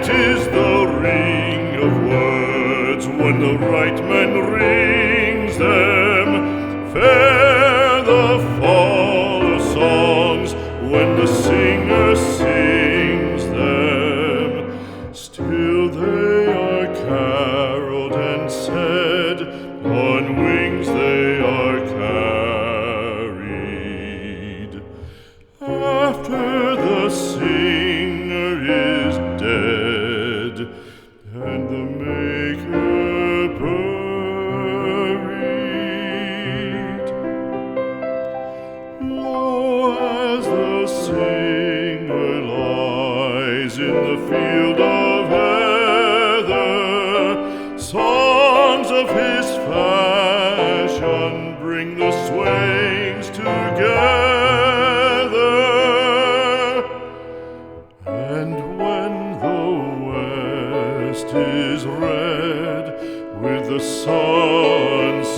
is the ring of words when the right man rings them. Fair the fall of songs when the singer sings them. Still they are caroled and said, on wings they are carried. After the singer is dead and the maker buried, lo, as the singer lies in the field of heather, songs of his fashion bring the swains together. And when the west is red with the sunset